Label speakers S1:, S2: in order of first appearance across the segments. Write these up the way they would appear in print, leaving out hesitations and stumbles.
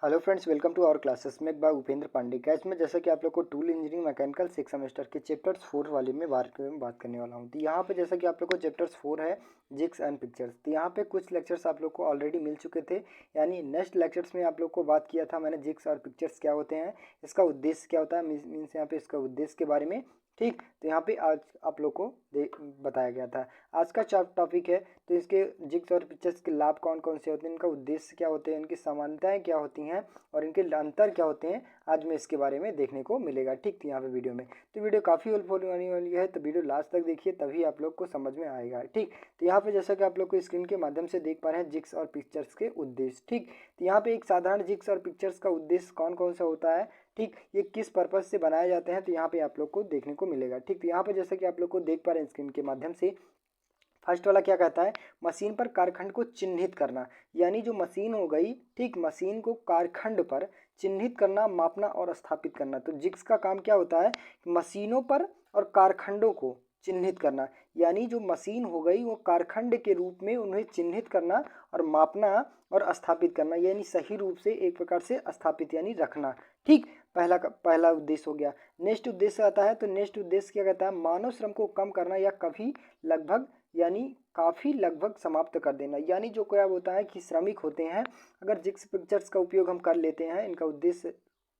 S1: Hello friends, welcome to our classes में by Upendra Pandey. गैस में जैसा कि आप लोग को टूल इंजीनियरिंग मैकेनिकल 6 सेमेस्टर के चैप्टर्स 4 वाले में बात करने वाला हूं। तो यहाँ पे जैसा कि आप लोग को चैप्टर्स 4 है जिग्स एंड पिक्चर्स। तो यहाँ पे कुछ लेक्चर्स आप लोग को ऑलरेडी मिल चुके थे, यानी नेक्स्ट लेक्चर्स में आप लोग को बात किया था मैंने जिग्स और पिक्चर्स क्या होते हैं, इसका उद्देश्य क्या होता है, मीन्स यहाँ पे इसका उद्देश्य के बारे में। ठीक, तो यहाँ पे आज आप लोग को बताया गया था। आज का टॉपिक है, तो इसके जिग्स और पिक्चर्स के लाभ कौन कौन से होते हैं, इनका उद्देश्य क्या होते हैं, इनकी समानताएं क्या होती हैं और इनके अंतर क्या होते हैं, आज में इसके बारे में देखने को मिलेगा। ठीक, तो यहाँ पे वीडियो में तो वीडियो काफ़ी हेल्पफुल होने वाली है, तो वीडियो लास्ट तक देखिए, तभी आप लोग को समझ में आएगा। ठीक, तो यहाँ पे जैसा कि आप लोग को स्क्रीन के माध्यम से देख पा रहे हैं जिग्स और पिक्चर्स के उद्देश्य। ठीक, तो यहाँ पे एक साधारण जिग्स और पिक्चर्स का उद्देश्य कौन कौन सा होता है, ठीक, ये किस पर्पज से बनाए जाते हैं, तो यहाँ पे आप लोग को देखने को मिलेगा। ठीक, तो यहाँ पे जैसा कि आप लोग को देख पा रहे हैं स्क्रीन के माध्यम से, फर्स्ट वाला क्या कहता है, मशीन पर कारखंड को चिन्हित करना। यानी जो मशीन हो गई, ठीक, मशीन को कारखंड पर चिन्हित करना, मापना और स्थापित करना। तो जिग्स का काम क्या होता है, मशीनों पर और कारखंडों को चिन्हित करना। यानी जो मशीन हो गई वो कारखंड के रूप में उन्हें चिन्हित करना और मापना और स्थापित करना, यानी सही रूप से एक प्रकार से स्थापित यानी रखना। ठीक, पहला उद्देश्य हो गया। नेक्स्ट उद्देश्य आता है, तो नेक्स्ट उद्देश्य क्या कहता है, मानव श्रम को कम करना या कभी लगभग यानी काफ़ी लगभग समाप्त कर देना। यानी जो क्या होता है कि श्रमिक होते हैं, अगर जिग्स पिक्चर्स का उपयोग हम कर लेते हैं, इनका उद्देश्य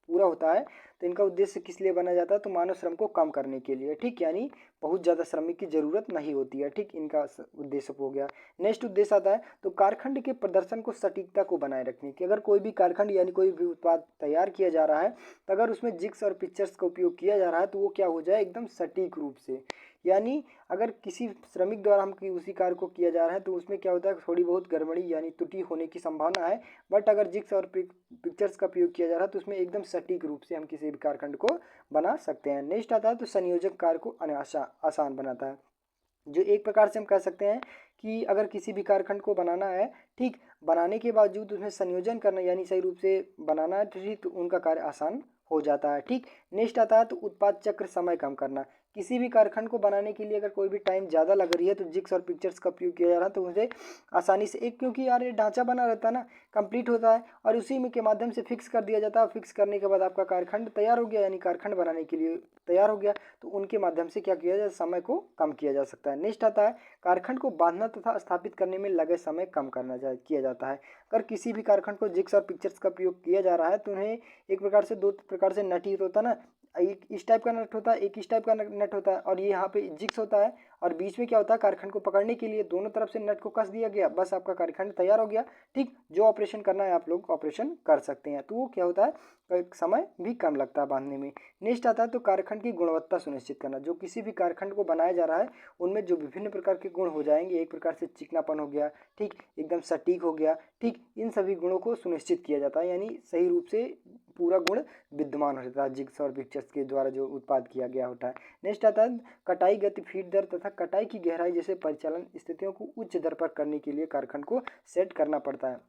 S1: पूरा होता है, तो इनका उद्देश्य किस लिए बना जाता है, तो मानव श्रम को कम करने के लिए। ठीक, यानी बहुत ज़्यादा श्रमिक की ज़रूरत नहीं होती है। ठीक, इनका उद्देश्य हो गया। नेक्स्ट उद्देश्य आता है, तो कारखंड के प्रदर्शन को सटीकता को बनाए रखने की। अगर कोई भी कारखंड यानी कोई भी उत्पाद तैयार किया जा रहा है, तो अगर उसमें जिग्स और पिक्चर्स का उपयोग किया जा रहा है, तो वो क्या हो जाए, एकदम सटीक रूप से। यानी अगर किसी श्रमिक द्वारा हम उसी कार्य को किया जा रहा है, तो उसमें क्या होता है, थोड़ी बहुत गड़बड़ी यानी त्रुटि होने की संभावना है। बट अगर जिग्स और पिक्चर्स का प्रयोग किया जा रहा है, तो उसमें एकदम सटीक रूप से हम किसी भी कारखंड को बना सकते हैं। नेक्स्ट आता है, तो संयोजक कार्य को आसान बनाता है। जो एक प्रकार से हम कह सकते हैं कि अगर किसी भी कारखंड को बनाना है, ठीक, बनाने के बावजूद उसमें संयोजन करना यानी सही रूप से बनाना है, ठीक, तो उनका कार्य आसान हो जाता है। ठीक, नेक्स्ट आता है, तो उत्पाद चक्र समय कम करना। किसी भी कारखंड को बनाने के लिए अगर कोई भी टाइम ज़्यादा लग रही है, तो जिग्स और पिक्चर्स का उपयोग किया जा रहा है, तो मुझे आसानी से एक, क्योंकि यार ये ढांचा बना रहता है ना, कंप्लीट होता है और उसी में के माध्यम से फिक्स कर दिया जाता है। फिक्स करने के बाद आपका कारखंड तैयार हो गया, यानी कारखंड बनाने के लिए तैयार हो गया, तो उनके माध्यम से क्या किया जाए, समय को कम किया जा सकता है। नेक्स्ट आता है, कारखंड को बांधना तथा स्थापित करने में लगे समय कम किया जाता है। अगर किसी भी कारखंड को जिग्स और पिक्चर्स का प्रयोग किया जा रहा है, तो उन्हें एक प्रकार से दो प्रकार से नट ही होता है ना, एक इस टाइप का नट होता है, एक इस टाइप का नट होता है, और ये यहाँ पे जिग्स होता है, और बीच में क्या होता है, कारखंड को पकड़ने के लिए दोनों तरफ से नट को कस दिया गया, बस आपका कारखंड तैयार हो गया। ठीक, जो ऑपरेशन करना है आप लोग ऑपरेशन कर सकते हैं, तो वो क्या होता है, समय भी कम लगता है बांधने में। नेक्स्ट आता है, तो कारखंड की गुणवत्ता सुनिश्चित करना। जो किसी भी कारखंड को बनाया जा रहा है, उनमें जो विभिन्न प्रकार के गुण हो जाएंगे, एक प्रकार से चिकनापन हो गया, ठीक, एकदम सटीक हो गया, ठीक, इन सभी गुणों को सुनिश्चित किया जाता है, यानी सही रूप से पूरा गुण विद्यमान हो जाता है जिग्स और पिक्चर्स के द्वारा जो उत्पाद किया गया होता है। नेक्स्ट आता है, कटाई गति, फीड दर तथा कटाई की गहराई जैसे परिचालन स्थितियों को उच्च दर पर करने के लिए कारखंड को सेट करना पड़ता है।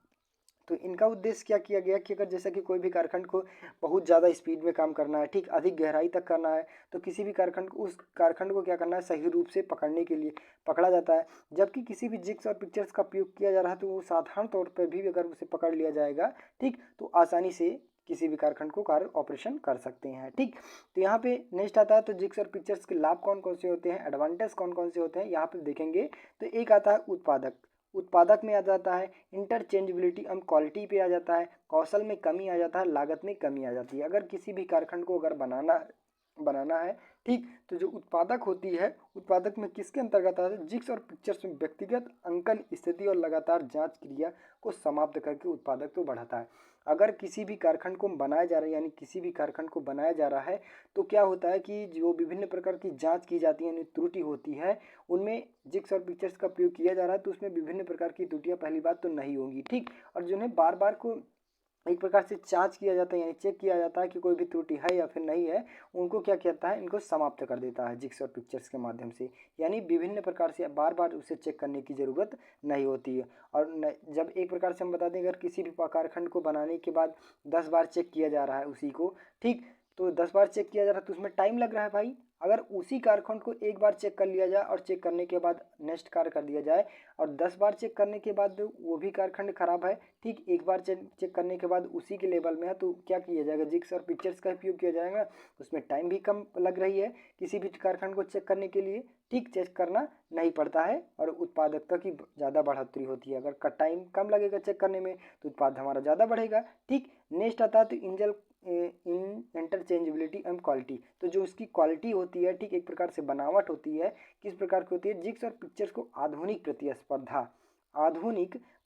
S1: तो इनका उद्देश्य क्या किया गया कि अगर जैसा कि कोई भी कारखंड को बहुत ज़्यादा स्पीड में काम करना है, ठीक, अधिक गहराई तक करना है, तो किसी भी कारखंड को उस कारखंड को क्या करना है, सही रूप से पकड़ने के लिए पकड़ा जाता है। जबकि किसी भी जिग्स और पिक्चर्स का प्रयोग किया जा रहा है, तो वो साधारण तौर पर भी अगर उसे पकड़ लिया जाएगा, ठीक, तो आसानी से किसी भी कारखंड को कार्य ऑपरेशन कर सकते हैं। ठीक, तो यहाँ पे नेक्स्ट आता है, तो जिग्स और पिक्चर्स के लाभ कौन कौन से होते हैं, एडवांटेज कौन कौन से होते हैं, यहाँ पे देखेंगे। तो एक आता है उत्पादक, उत्पादक में आ जाता है, इंटरचेंजेबिलिटी एंड क्वालिटी पे आ जाता है, कौशल में कमी आ जाता है, लागत में कमी आ जाती है। अगर किसी भी कारखंड को अगर बनाना है, ठीक, तो जो उत्पादक होती है, उत्पादक में किसके अंतर्गत आता है, जिग्स और पिक्चर्स में व्यक्तिगत अंकन, स्थिति और लगातार जांच क्रिया को समाप्त करके उत्पादक तो बढ़ाता है। अगर किसी भी कारखंड को बनाया जा रहा है, यानी किसी भी कारखंड को बनाया जा रहा है, तो क्या होता है कि जो विभिन्न प्रकार की जांच की जाती है, यानी त्रुटि होती है, उनमें जिग्स और पिक्चर्स का प्रयोग किया जा रहा है, तो उसमें विभिन्न प्रकार की त्रुटियां पहली बात तो नहीं होंगी। ठीक, और जिन्हें बार बार को एक प्रकार से जांच किया जाता है, यानी चेक किया जाता है कि कोई भी त्रुटि है या फिर नहीं है, उनको क्या कहता है, इनको समाप्त कर देता है जिग्स और पिक्चर्स के माध्यम से। यानी विभिन्न प्रकार से बार बार उसे चेक करने की ज़रूरत नहीं होती है। और जब एक प्रकार से हम बता दें, अगर किसी भी कारखंड को बनाने के बाद 10 बार चेक किया जा रहा है उसी को, ठीक, तो 10 बार चेक किया जा रहा है, तो उसमें टाइम लग रहा है भाई, अगर उसी कालखंड को एक बार चेक कर लिया जाए और चेक करने के बाद नेक्स्ट कार्य कर दिया जाए और 10 बार चेक करने के बाद वो भी कालखंड खराब है, ठीक, एक बार चेक करने के बाद उसी के लेवल में है, तो क्या किया जाएगा, जिग्स और पिक्चर्स का उपयोग किया जाएगा। उसमें टाइम भी कम लग रही है किसी भी कालखंड को चेक करने के लिए, ठीक, चेक करना नहीं पड़ता है और उत्पादकता की ज़्यादा बढ़ोतरी होती है। अगर टाइम कम लगेगा चेक करने में तो उत्पाद हमारा ज़्यादा बढ़ेगा, ठीक। नेक्स्ट आता है तो इन इंटरचेंजेबिलिटी एंड क्वालिटी, तो जो उसकी क्वालिटी होती है, ठीक, एक प्रकार से बनावट होती है, किस प्रकार की होती है, जिग्स और पिक्चर्स को आधुनिक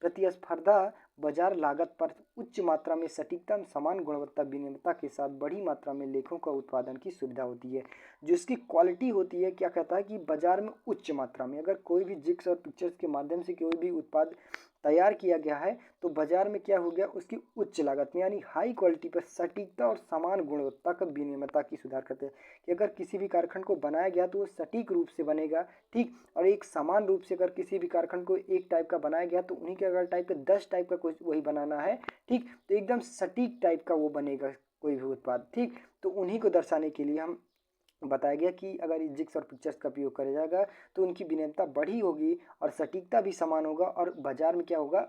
S1: प्रतिस्पर्धा बाजार लागत पर उच्च मात्रा में सटीकता, समान गुणवत्ता, विनियमितता के साथ बड़ी मात्रा में लेखों का उत्पादन की सुविधा होती है। जो इसकी क्वालिटी होती है, क्या कहता है कि बाजार में उच्च मात्रा में अगर कोई भी जिग्स और पिक्चर्स के माध्यम से कोई भी उत्पाद तैयार किया गया है तो बाजार में क्या हो गया, उसकी उच्च लागत में यानी हाई क्वालिटी पर सटीकता और समान गुणवत्ता का विनियमितता की सुधार करते हैं कि अगर किसी भी कारखंड को बनाया गया तो वो सटीक रूप से बनेगा, ठीक, और एक समान रूप से अगर किसी भी कारखंड को एक टाइप का बनाया गया तो उन्हीं के अगर टाइप का 10 टाइप का कुछ वही बनाना है, ठीक, तो एकदम सटीक टाइप का वो बनेगा कोई भी उत्पाद, ठीक। तो उन्हीं को दर्शाने के लिए हम बताया गया कि अगर जिग्स और पिक्चर्स का उपयोग किया जाएगा तो उनकी विनियमितता बढ़ी होगी और सटीकता भी समान होगा और बाजार में क्या होगा,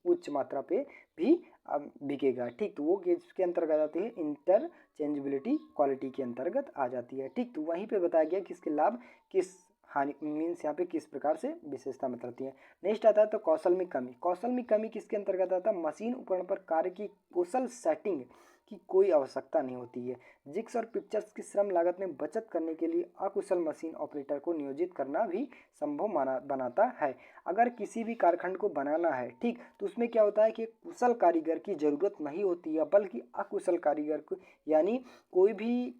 S1: उच्च मात्रा पे भी बिकेगा, ठीक। तो वो किसके अंतर्गत आती है, इंटरचेंजेबिलिटी क्वालिटी के अंतर्गत आ जाती है, ठीक। तो वहीं पे बताया गया किसके लाभ किस हानि मीन्स यहाँ पे किस प्रकार से विशेषता बताती है। नेक्स्ट आता है तो कौशल में कमी किसके अंतर्गत आता है, मशीन उपकरण पर कार्य की कुशल सेटिंग की कोई आवश्यकता नहीं होती है। जिग्स और पिक्चर्स की श्रम लागत में बचत करने के लिए अकुशल मशीन ऑपरेटर को नियोजित करना भी संभव बनाता है। अगर किसी भी कारखंड को बनाना है, ठीक, तो उसमें क्या होता है कि कुशल कारीगर की ज़रूरत नहीं होती है बल्कि अकुशल कारीगर को, यानी कोई भी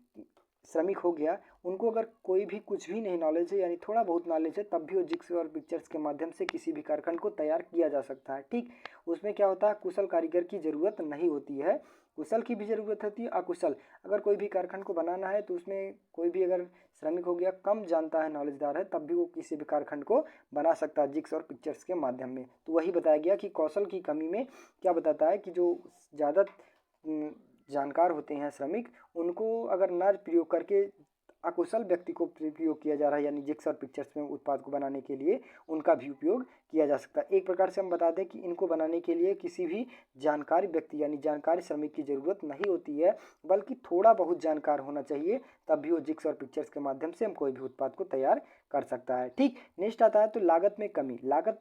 S1: श्रमिक हो गया, उनको अगर कोई भी कुछ भी नहीं नॉलेज है यानी थोड़ा बहुत नॉलेज है तब भी वो जिग्स और पिक्चर्स के माध्यम से किसी भी कारखंड को तैयार किया जा सकता है, ठीक। उसमें क्या होता है, कुशल कारीगर की ज़रूरत नहीं होती है, कुशल की भी ज़रूरत होती है, अकुशल। अगर कोई भी कारखंड को बनाना है तो उसमें कोई भी अगर श्रमिक हो गया कम जानता है, नॉलेजदार है, तब भी वो किसी भी कारखंड को बना सकता है जिग्स और पिक्चर्स के माध्यम में। तो वही बताया गया कि कौशल की कमी में क्या बताता है कि जो ज़्यादा जानकार होते हैं श्रमिक, उनको अगर न प्रयोग करके अकुशल व्यक्ति को प्रयोग किया जा रहा है, यानी जिग्स और पिक्चर्स में उत्पाद को बनाने के लिए उनका भी उपयोग किया जा सकता है। एक प्रकार से हम बता दें कि इनको बनाने के लिए किसी भी जानकारी व्यक्ति यानी जानकारी श्रमिक की ज़रूरत नहीं होती है बल्कि थोड़ा बहुत जानकार होना चाहिए, तब भी वो जिग्स और पिक्चर्स के माध्यम से हम कोई भी उत्पाद को तैयार कर सकता है, ठीक। नेक्स्ट आता है तो लागत में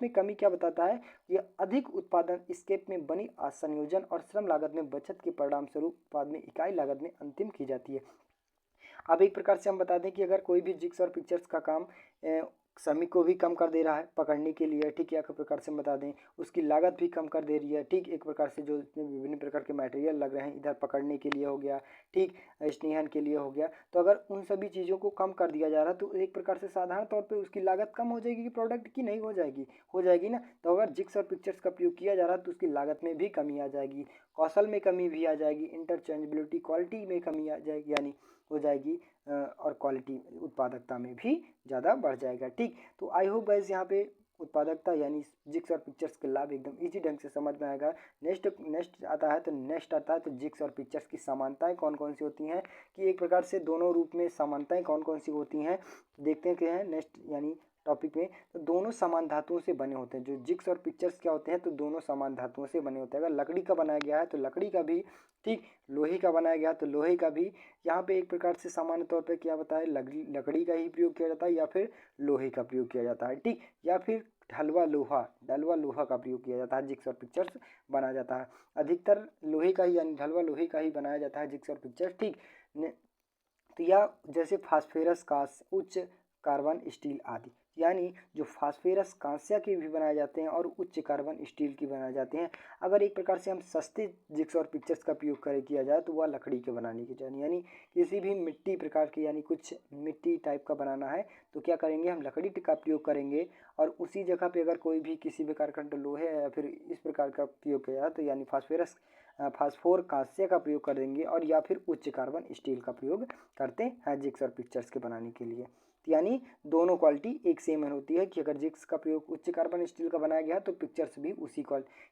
S1: कमी क्या बताता है, ये अधिक उत्पादन स्केप में बनी संयोजन और श्रम लागत में बचत के परिणाम स्वरूप उत्पाद में इकाई लागत में अंतिम की जाती है। अब एक प्रकार से हम बता दें कि अगर कोई भी जिग्स और पिक्चर्स का काम श्रमिक को भी कम कर दे रहा है पकड़ने के लिए, ठीक, या एक प्रकार से हम बता दें उसकी लागत भी कम कर दे रही है, ठीक। एक प्रकार से जो इसमें विभिन्न प्रकार के मटेरियल लग रहे हैं, इधर पकड़ने के लिए हो गया, ठीक, स्नेहन के लिए हो गया, तो अगर उन सभी चीज़ों को कम कर दिया जा रहा है तो एक प्रकार से साधारण तौर पर उसकी लागत कम हो जाएगी कि प्रोडक्ट की नहीं हो जाएगी ना। तो अगर जिग्स और पिक्चर्स का उपयोग किया जा रहा है तो उसकी लागत में भी कमी आ जाएगी, कौशल में कमी भी आ जाएगी, इंटरचेंजेबिलिटी क्वालिटी में कमी आ जाएगी यानी हो जाएगी और क्वालिटी उत्पादकता में भी ज़्यादा बढ़ जाएगा, ठीक। तो आई होप गाइस यहाँ पे उत्पादकता यानी जिग्स और पिक्चर्स के लाभ एकदम इजी ढंग से समझ में आएगा। नेक्स्ट आता है तो जिग्स और पिक्चर्स की समानताएं कौन कौन सी होती हैं, कि एक प्रकार से दोनों रूप में समानताएं कौन कौन सी होती हैं देखते हैं नेक्स्ट यानी टॉपिक में। तो दोनों समान धातुओं से बने होते हैं, जो जिग्स और पिक्चर्स क्या होते हैं तो दोनों समान धातुओं से बने होते हैं। अगर लकड़ी का बनाया गया है तो लकड़ी का भी, ठीक, लोहे का बनाया गया तो लोहे का भी। यहाँ पे एक प्रकार से सामान्य तौर पे क्या बताया, लकड़ी का ही प्रयोग किया जाता है या फिर लोहे का प्रयोग किया जाता है, ठीक, या फिर ढलवा लोहा का प्रयोग किया जाता है, जिग्स और पिक्चर्स बनाया जाता है। अधिकतर लोहे का ही यानी ढलवा लोहे का ही बनाया जाता है जिग्स और पिक्चर्स, ठीक। तो यह जैसे फास्फोरस का उच्च कार्बन स्टील आदि, यानी जो फास्फोरस कांस्य के भी बनाए जाते हैं और उच्च कार्बन स्टील की बनाए जाते हैं। अगर एक प्रकार से हम सस्ते जिग्स और पिक्चर्स का प्रयोग किया जाए तो वह लकड़ी के बनाने की जाए, यानी किसी भी मिट्टी प्रकार की यानी कुछ मिट्टी टाइप का बनाना है तो क्या करेंगे, हम लकड़ी का प्रयोग करेंगे और उसी जगह पे अगर कोई भी किसी भी कारखंड लोहे या फिर इस प्रकार का प्रयोग किया जाए तो यानी फास्फोर कांस्य का प्रयोग कर देंगे और या फिर उच्च कार्बन स्टील का प्रयोग करते हैं जिग्स और पिक्चर्स के बनाने के लिए। तो यानी दोनों क्वालिटी एक सेम होती है कि अगर जिक्स का प्रयोग उच्च कार्बन स्टील का बनाया गया तो पिक्चर्स भी उसी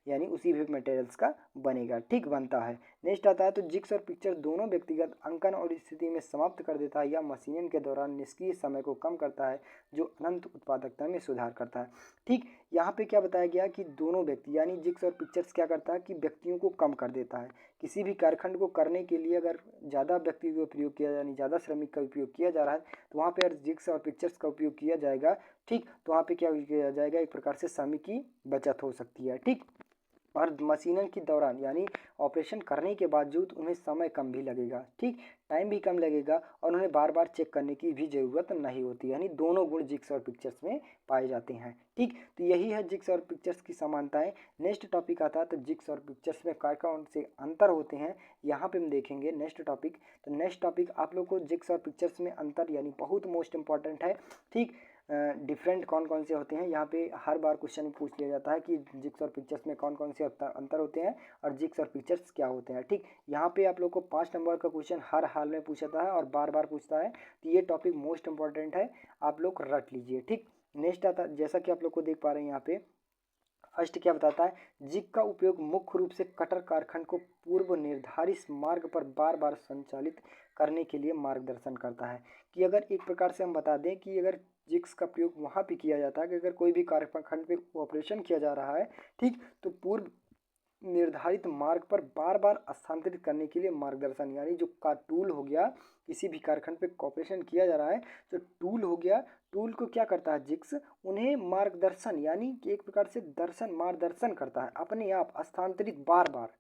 S1: यानी उसी भी मटेरियल्स का बनेगा, ठीक बनता है। नेक्स्ट आता है तो जिक्स और पिक्चर दोनों व्यक्तिगत अंकन और स्थिति में समाप्त कर देता है या मशीनिंग के दौरान निष्क्रिय समय को कम करता है, जो अनंत उत्पादकता में सुधार करता है। ठीक, यहाँ पे क्या बताया गया कि दोनों व्यक्ति यानी जिक्स और पिक्चर्स क्या करता है कि व्यक्तियों को कम कर देता है। किसी भी कार्यखंड को करने के लिए अगर ज़्यादा व्यक्ति का उपयोग किया यानी ज़्यादा श्रमिक का उपयोग किया जा रहा है तो वहाँ पे अगर जिक्स और पिक्चर्स का उपयोग किया जाएगा, ठीक, तो वहाँ पे क्या किया जाएगा, एक प्रकार से समय की बचत हो सकती है। ठीक, और मशीनों के दौरान यानी ऑपरेशन करने के बावजूद उन्हें समय कम भी लगेगा, ठीक, टाइम भी कम लगेगा और उन्हें बार बार चेक करने की भी ज़रूरत नहीं होती, यानी दोनों गुण जिक्स और पिक्चर्स में पाए जाते हैं। ठीक, तो यही है जिक्स और पिक्चर्स की समानताएं। नेक्स्ट टॉपिक आता है तो जिक्स और पिक्चर्स में कौन से अंतर होते हैं, यहाँ पे हम देखेंगे नेक्स्ट टॉपिक। तो नेक्स्ट टॉपिक आप लोग को जिक्स और पिक्चर्स में अंतर यानी बहुत मोस्ट इंपॉर्टेंट है। ठीक, डिफरेंट कौन कौन से होते हैं, यहाँ पे हर बार क्वेश्चन पूछ लिया जाता है कि जिक्स और पिक्चर्स में कौन कौन से अंतर होते हैं और जिक्स और पिक्चर्स क्या होते हैं। ठीक, यहाँ पे आप लोग को 5 नंबर का क्वेश्चन हर हाल में पूछता है और बार बार पूछता है, तो ये टॉपिक मोस्ट इंपॉर्टेंट है, आप लोग रट लीजिए। ठीक, नेक्स्ट आता जैसा कि आप लोग को देख पा रहे हैं यहाँ पे फर्स्ट क्या बताता है, जिग का उपयोग मुख्य रूप से कटर कारखंड को पूर्व निर्धारित मार्ग पर बार बार संचालित करने के लिए मार्गदर्शन करता है। कि अगर एक प्रकार से हम बता दें कि अगर जिग्स का प्रयोग वहाँ पे किया जाता है कि अगर कोई भी कारखंड पे ऑपरेशन किया जा रहा है, ठीक, तो पूर्व निर्धारित मार्ग पर बार बार स्थानांतरित करने के लिए मार्गदर्शन, यानी जो का टूल हो गया, किसी भी कारखंड पे ऑपरेशन किया जा रहा है जो टूल हो गया, टूल को क्या करता है जिक्स, उन्हें मार्गदर्शन यानी कि एक प्रकार से मार्गदर्शन करता है अपने आप स्थानांतरित बार बार।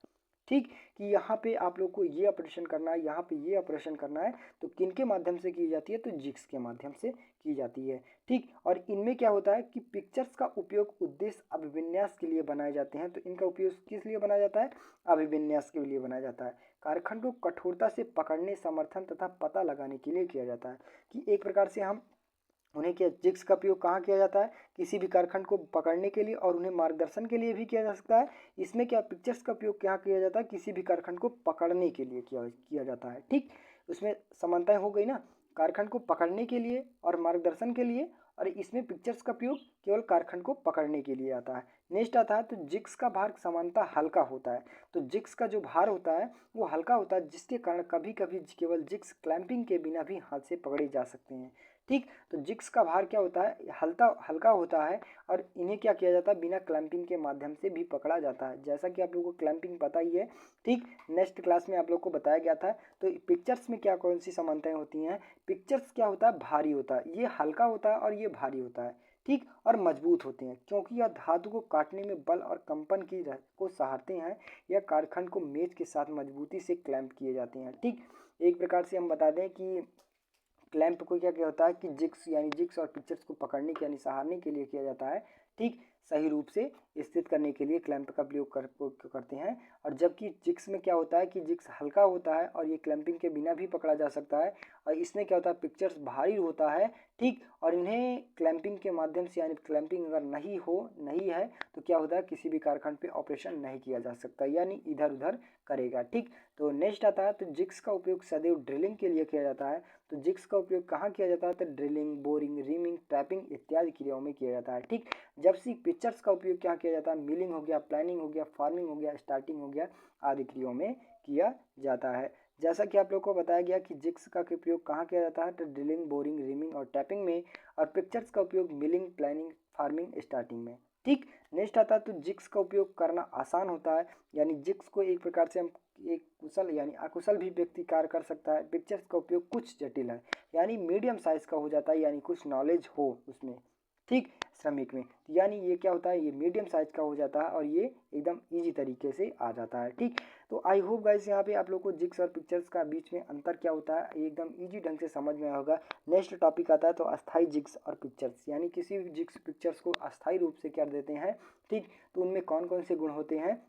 S1: ठीक, कि यहाँ पे आप लोग को ये ऑपरेशन करना है, यहाँ पे ये ऑपरेशन करना है, तो किन के माध्यम से की जाती है, तो जिग्स के माध्यम से की जाती है। ठीक, और इनमें क्या होता है कि पिक्चर्स का उपयोग उद्देश्य अभिविन्यास के लिए बनाए जाते हैं। तो इनका उपयोग किस लिए बनाया जाता है, अभिविन्यास के लिए बनाया जाता है। कारखंड को कठोरता से पकड़ने, समर्थन तथा पता लगाने के लिए किया जाता है। कि एक प्रकार से हम उन्हें क्या जिग्स का उपयोग कहाँ किया जाता है, किसी भी कारखंड को पकड़ने के लिए और उन्हें मार्गदर्शन के लिए भी किया जा सकता है। इसमें क्या पिक्चर्स का उपयोग क्या किया जाता है, किसी भी कारखंड को पकड़ने के लिए किया जाता है। ठीक, उसमें समानताएं हो गई ना, कारखंड को पकड़ने के लिए और मार्गदर्शन के लिए, और इसमें पिक्चर्स का उपयोग केवल कारखंड को पकड़ने के लिए आता है। नेक्स्ट आता है तो जिग्स का भार समानता हल्का होता है। तो जिग्स का जो भार होता है वो हल्का होता है, जिसके कारण कभी कभी केवल जिग्स क्लैंपिंग के बिना भी हाथ से पकड़े जा सकते हैं। ठीक, तो जिग्स का भार क्या होता है, हल्का होता है और इन्हें क्या किया जाता है, बिना क्लैंपिंग के माध्यम से भी पकड़ा जाता है, जैसा कि आप लोगों को क्लैंपिंग पता ही है। ठीक, नेक्स्ट क्लास में आप लोग को बताया गया था। तो पिक्चर्स में क्या कौन सी समानताएं होती हैं, पिक्चर्स क्या होता है, भारी होता है, ये हल्का होता है और ये भारी होता है। ठीक, और मजबूत होते हैं क्योंकि यह धातु को काटने में बल और कंपन को सहारते हैं। यह कारखंड को मेज के साथ मजबूती से क्लैंप किए जाते हैं। ठीक, एक प्रकार से हम बता दें कि क्लैंप को क्या क्या होता है कि जिग्स यानी जिग्स और पिक्चर्स को पकड़ने के यानी सहारने के लिए किया जाता है। ठीक, सही रूप से स्थित करने के लिए क्लैंप का प्रयोग करते हैं। और जबकि जिग्स में क्या होता है कि जिग्स हल्का होता है और ये क्लैंपिंग के बिना भी पकड़ा जा सकता है। और इसमें क्या होता है, पिक्चर्स भारी होता है। ठीक, और इन्हें क्लैंपिंग के माध्यम से यानी क्लैंपिंग अगर नहीं है तो क्या होता है, किसी भी कारखंड पे ऑपरेशन नहीं किया जा सकता, यानी इधर उधर करेगा। ठीक, तो नेक्स्ट आता है तो जिग्स का उपयोग सदैव ड्रिलिंग के लिए किया जाता है। तो जिग्स का उपयोग कहाँ किया जाता है, तो ड्रिलिंग, बोरिंग, रीमिंग, टैपिंग इत्यादि क्रियाओं में किया जाता है। ठीक, जबकि पिक्चर्स का उपयोग क्या किया जाता है, मिलिंग हो गया, प्लानिंग हो गया, फार्मिंग हो गया, स्टार्टिंग हो गया आदि क्रियाओं में किया जाता है। जैसा कि आप लोग को बताया गया कि जिग्स का उपयोग कहाँ किया जाता है, तो ड्रिलिंग, बोरिंग, रीमिंग और टैपिंग में, और पिक्चर्स का उपयोग मिलिंग, प्लानिंग, फार्मिंग, स्टार्टिंग में। ठीक, नेक्स्ट आता है तो जिग्स का उपयोग करना आसान होता है, यानी जिग्स को एक प्रकार से हम एक कुशल यानी अकुशल भी व्यक्ति कार्य कर सकता है। पिक्चर्स का उपयोग कुछ जटिल है, यानी मीडियम साइज का हो जाता है, यानी कुछ नॉलेज हो उसमें। ठीक, श्रमिक में, यानी ये क्या होता है, ये मीडियम साइज का हो जाता है और ये एकदम इजी तरीके से आ जाता है। ठीक, तो आई होप गाइस यहाँ पे आप लोग को जिग्स और पिक्चर्स का बीच में अंतर क्या होता है ये एकदम इजी ढंग से समझ में आया होगा। नेक्स्ट टॉपिक आता है तो अस्थाई जिग्स और पिक्चर्स, यानी किसी भी जिग्स पिक्चर्स को अस्थाई रूप से कर देते हैं। ठीक, तो उनमें कौन कौन से गुण होते हैं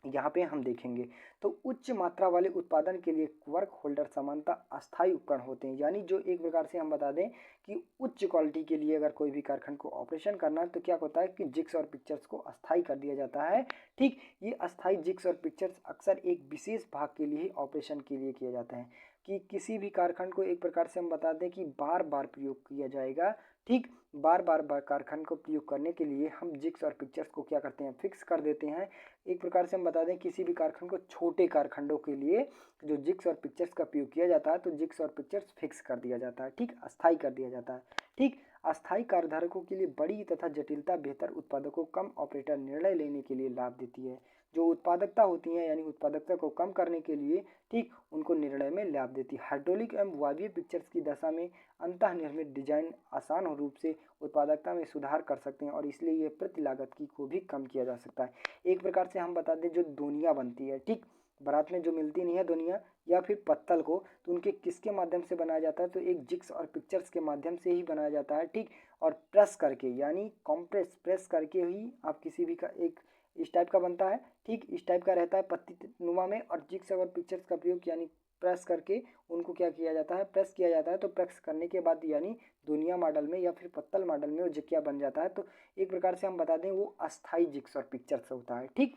S1: यहाँ पे हम देखेंगे। तो उच्च मात्रा वाले उत्पादन के लिए वर्क होल्डर समानता अस्थायी उपकरण होते हैं, यानी जो एक प्रकार से हम बता दें कि उच्च क्वालिटी के लिए अगर कोई भी कारखाने को ऑपरेशन करना है तो क्या होता है कि जिग्स और पिक्चर्स को अस्थायी कर दिया जाता है। ठीक, ये अस्थायी जिग्स और पिक्चर्स अक्सर एक विशेष भाग के लिए ही ऑपरेशन के लिए किए जाते हैं। कि किसी भी कारखंड को एक प्रकार से हम बता दें कि बार बार प्रयोग किया जाएगा। ठीक, बार बार कारखंड को प्रयोग करने के लिए हम जिग्स और पिक्चर्स को क्या करते हैं, फिक्स कर देते हैं। एक प्रकार से हम बता दें किसी भी कारखंड को छोटे कारखंडों के लिए जो जिग्स और पिक्चर्स का प्रयोग किया जाता है तो जिग्स और पिक्चर्स फिक्स कर दिया जाता है। ठीक, अस्थाई कर दिया जाता है। ठीक, अस्थाई कार्यधारकों के लिए बड़ी तथा जटिलता बेहतर उत्पादकों कम ऑपरेटर निर्णय लेने के लिए लाभ देती है। जो उत्पादकता होती है यानी उत्पादकता को कम करने के लिए ठीक उनको निर्णय में लाभ देती है। हाइड्रोलिक एवं वायवीय पिक्चर्स की दशा में अंतः निर्मित डिजाइन आसान रूप से उत्पादकता में सुधार कर सकते हैं और इसलिए ये प्रति लागत की को भी कम किया जा सकता है। एक प्रकार से हम बता दें जो दोनिया बनती है, ठीक, बारात में जो मिलती नहीं है दोनिया या फिर पत्तल को, तो उनके किसके माध्यम से बनाया जाता है, तो एक जिग्स और पिक्चर्स के माध्यम से ही बनाया जाता है। ठीक, और प्रेस करके यानी कॉम्प्रेस प्रेस करके ही आप किसी भी का एक इस टाइप का बनता है। ठीक, इस टाइप का रहता है पत्ती नुमा में, और जिग्स और पिक्चर्स का प्रयोग यानी प्रेस करके उनको क्या किया जाता है, प्रेस किया जाता है। तो प्रेस करने के बाद यानी दुनिया मॉडल में या फिर पत्तल मॉडल में वो जिक्या बन जाता है। तो एक प्रकार से हम बता दें वो अस्थाई जिग्स और पिक्चर्स होता है। ठीक,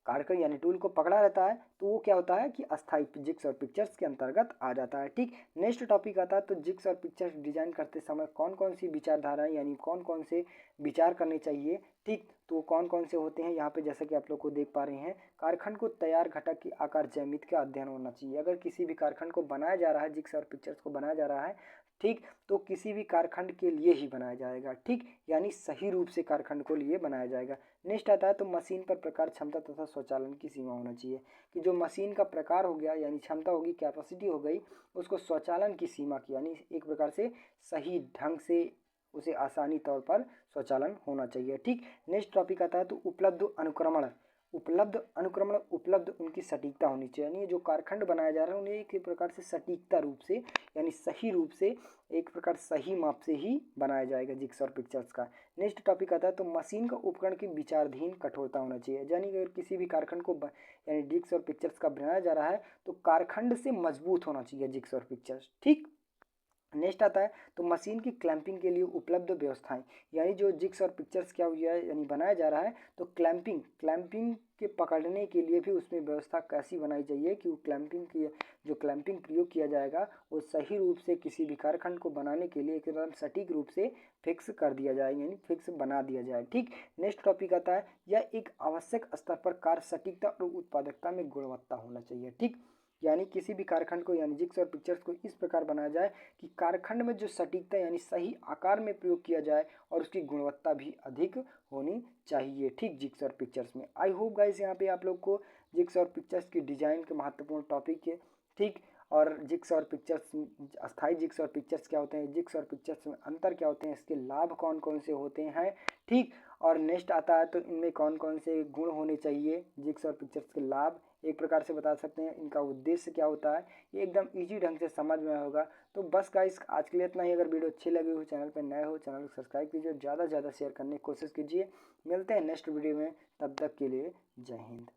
S1: कारकर यानी टूल को पकड़ा रहता है तो वो क्या होता है कि अस्थाई जिग्स और पिक्चर्स के अंतर्गत आ जाता है। ठीक, नेक्स्ट टॉपिक आता है तो जिग्स और पिक्चर्स डिजाइन करते समय कौन कौन सी विचारधाराएं यानी कौन कौन से विचार करने चाहिए। ठीक, तो कौन कौन से होते हैं यहाँ पे जैसा कि आप लोग को देख पा रहे हैं। कारखंड को तैयार घटक की आकार ज्यामिति का अध्ययन होना चाहिए। अगर किसी भी कारखंड को बनाया जा रहा है, जिग्स और पिक्चर्स को बनाया जा रहा है, ठीक, तो किसी भी कारखंड के लिए ही बनाया जाएगा। ठीक, यानी सही रूप से कारखंड को लिए बनाया जाएगा। नेक्स्ट आता है तो मशीन पर प्रकार, क्षमता तथा स्वचालन की सीमा होना चाहिए कि जो मशीन का प्रकार हो गया यानी क्षमता होगी, कैपेसिटी हो गई, उसको स्वचालन की सीमा की यानी एक प्रकार से सही ढंग से उसे आसानी तौर पर स्वचालन होना चाहिए। ठीक, नेक्स्ट टॉपिक आता है तो उपलब्ध उनकी सटीकता होनी चाहिए। यानी जो कारखंड बनाया जा रहा है उन्हें एक प्रकार से सटीकता रूप से यानी सही रूप से एक प्रकार सही माप से ही बनाया जाएगा जिग्स और पिक्चर्स का। नेक्स्ट टॉपिक आता है तो मशीन का उपकरण की विचारधीन कठोरता होना चाहिए। यानी अगर किसी भी कारखंड को यानी जिग्स और पिक्चर्स का बनाया जा रहा है तो कारखंड से मजबूत होना चाहिए जिग्स और पिक्चर्स। ठीक, नेक्स्ट आता है तो मशीन की क्लैंपिंग के लिए उपलब्ध व्यवस्थाएं, यानी जो जिग्स और पिक्चर्स क्या हुआ है यानी बनाया जा रहा है तो क्लैंपिंग के पकड़ने के लिए भी उसमें व्यवस्था कैसी बनाई चाहिए कि वो क्लैंपिंग की जो क्लैंपिंग प्रयोग किया जाएगा वो सही रूप से किसी भी कारखंड को बनाने के लिए एकदम सटीक रूप से फिक्स कर दिया जाए यानी फिक्स बना दिया जाए। ठीक, नेक्स्ट टॉपिक आता है यह एक आवश्यक स्तर पर कार्य सटीकता और उत्पादकता में गुणवत्ता होना चाहिए। ठीक, यानी किसी भी कारखंड को यानी जिग्स और पिक्चर्स को इस प्रकार बनाया जाए कि कारखंड में जो सटीकता यानी सही आकार में प्रयोग किया जाए और उसकी गुणवत्ता भी अधिक होनी चाहिए। ठीक, जिग्स और पिक्चर्स में आई होप गाइस यहाँ पे आप लोग को जिग्स और पिक्चर्स की डिजाइन के महत्वपूर्ण टॉपिक है। ठीक, और जिग्स और पिक्चर्स, अस्थाई जिग्स और पिक्चर्स क्या होते हैं, जिग्स और पिक्चर्स में अंतर क्या होते हैं, इसके लाभ कौन कौन से होते हैं। ठीक, और नेक्स्ट आता है तो इनमें कौन कौन से गुण होने चाहिए, जिग्स और पिक्चर्स के लाभ एक प्रकार से बता सकते हैं, इनका उद्देश्य क्या होता है, ये एकदम इजी ढंग से समझ में होगा। तो बस गाइस आज के लिए इतना ही। अगर वीडियो अच्छी लगी हो, चैनल पर नए हो, चैनल को सब्सक्राइब कीजिए, ज़्यादा से ज़्यादा शेयर करने की कोशिश कीजिए। मिलते हैं नेक्स्ट वीडियो में, तब तक के लिए जय हिंद।